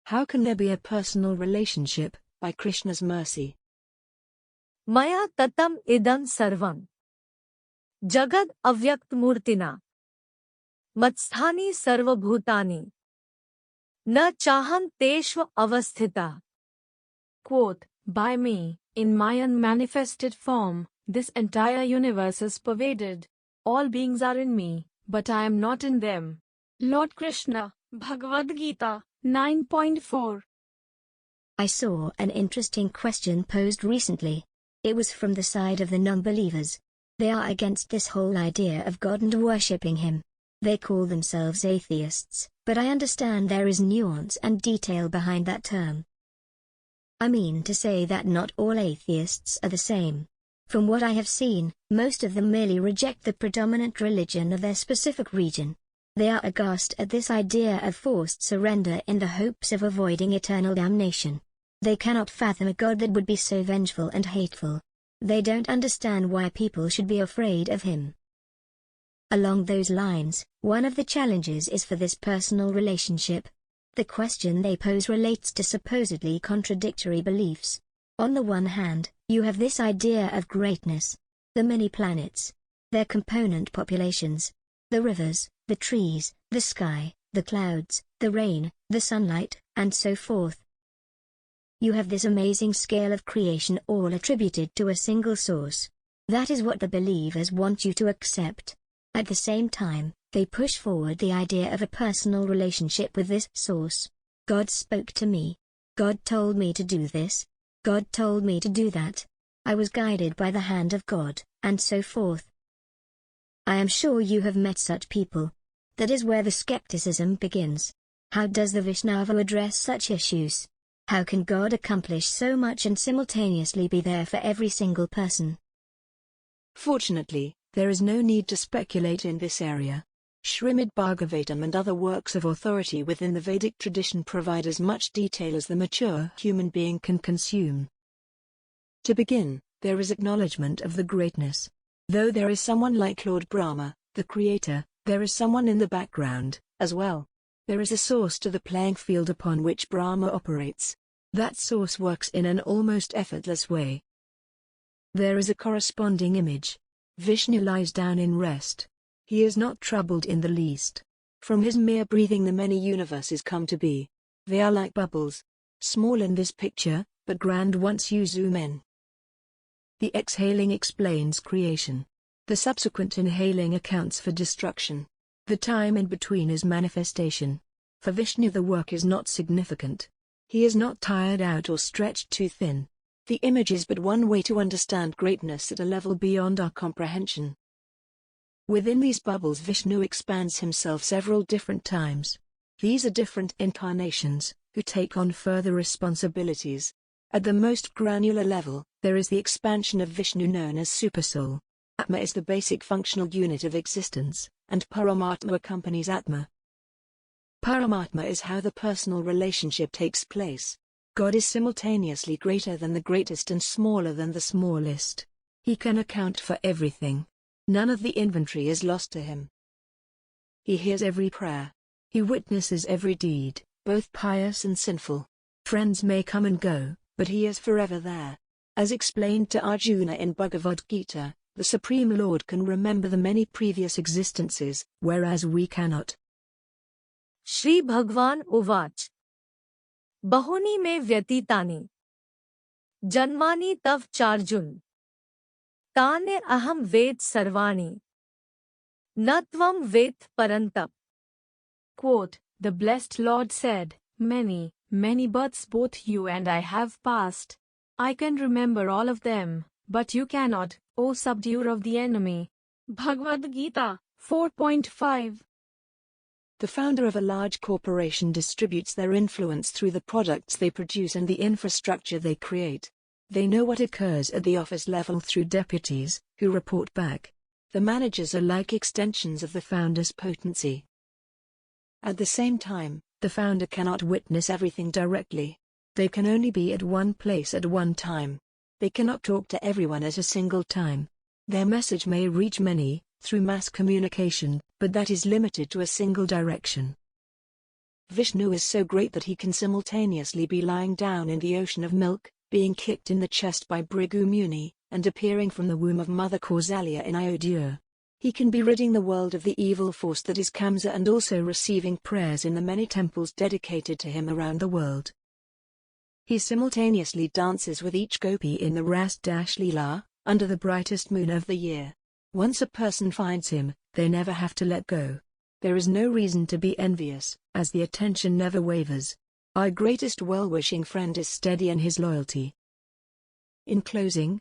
How can there be a personal relationship by Krishna's mercy? Maya tatam idam sarvam jagad avyakt-murtina matsthani sarvabhutani na chaham teshva avasthita. Quote, by me, in my unmanifested form, this entire universe is pervaded. All beings are in me, but I am not in them. Lord Krishna, Bhagavad-gita, 9.4. I saw an interesting question posed recently. It was from the side of the non-believers. They are against this whole idea of God and worshipping Him. They call themselves atheists, but I understand there is nuance and detail behind that term. I mean to say that not all atheists are the same. From what I have seen, most of them merely reject the predominant religion of their specific region. They are aghast at this idea of forced surrender in the hopes of avoiding eternal damnation. They cannot fathom a God that would be so vengeful and hateful. They don't understand why people should be afraid of Him. Along those lines, one of the challenges is for this personal relationship. The question they pose relates to supposedly contradictory beliefs. On the one hand, you have this idea of greatness, the many planets, their component populations, the rivers, the trees, the sky, the clouds, the rain, the sunlight, and so forth. You have this amazing scale of creation all attributed to a single source. That is what the believers want you to accept. At the same time, they push forward the idea of a personal relationship with this source. God spoke to me. God told me to do this. God told me to do that. I was guided by the hand of God, and so forth. I am sure you have met such people. That is where the skepticism begins. How does the Vaishnava address such issues? How can God accomplish so much and simultaneously be there for every single person? Fortunately, there is no need to speculate in this area. Srimad Bhagavatam and other works of authority within the Vedic tradition provide as much detail as the mature human being can consume. To begin, there is acknowledgement of the greatness. Though there is someone like Lord Brahma, the creator, there is someone in the background, as well. There is a source to the playing field upon which Brahma operates. That source works in an almost effortless way. There is a corresponding image. Vishnu lies down in rest. He is not troubled in the least. From his mere breathing the many universes come to be. They are like bubbles. Small in this picture, but grand once you zoom in. The exhaling explains creation. The subsequent inhaling accounts for destruction. The time in between is manifestation. For Vishnu the work is not significant. He is not tired out or stretched too thin. The image is but one way to understand greatness at a level beyond our comprehension. Within these bubbles Vishnu expands himself several different times. These are different incarnations, who take on further responsibilities. At the most granular level, there is the expansion of Vishnu known as Supersoul. Atma is the basic functional unit of existence, and Paramatma accompanies Atma. Paramatma is how the personal relationship takes place. God is simultaneously greater than the greatest and smaller than the smallest. He can account for everything. None of the inventory is lost to him. He hears every prayer. He witnesses every deed, both pious and sinful. Friends may come and go, but he is forever there. As explained to Arjuna in Bhagavad-gita, the Supreme Lord can remember the many previous existences, whereas we cannot. Shri Bhagwan Uvach Bahuni me vyatitani Janmani tav charjun Tane aham ved sarvani Natvam ved parantap. Quote, the blessed Lord said, many, many births both you and I have passed. I can remember all of them, but you cannot, O subduer of the enemy. Bhagavad-gita, 4.5. The founder of a large corporation distributes their influence through the products they produce and the infrastructure they create. They know what occurs at the office level through deputies, who report back. The managers are like extensions of the founder's potency. At the same time, the founder cannot witness everything directly. They can only be at one place at one time. They cannot talk to everyone at a single time. Their message may reach many, through mass communication, but that is limited to a single direction. Vishnu is so great that he can simultaneously be lying down in the ocean of milk, being kicked in the chest by Bhrigu Muni, and appearing from the womb of Mother Kausalya in Ayodhya. He can be ridding the world of the evil force that is Kamsa and also receiving prayers in the many temples dedicated to him around the world. He simultaneously dances with each gopi in the Ras-Leela, under the brightest moon of the year. Once a person finds him, they never have to let go. There is no reason to be envious, as the attention never wavers. Our greatest well-wishing friend is steady in his loyalty. In closing,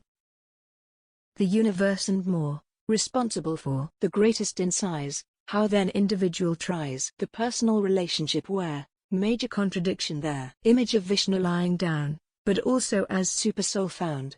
the universe and more, responsible for the greatest in size, how then individual tries the personal relationship where, major contradiction there. Image of Vishnu lying down, but also as super soul found.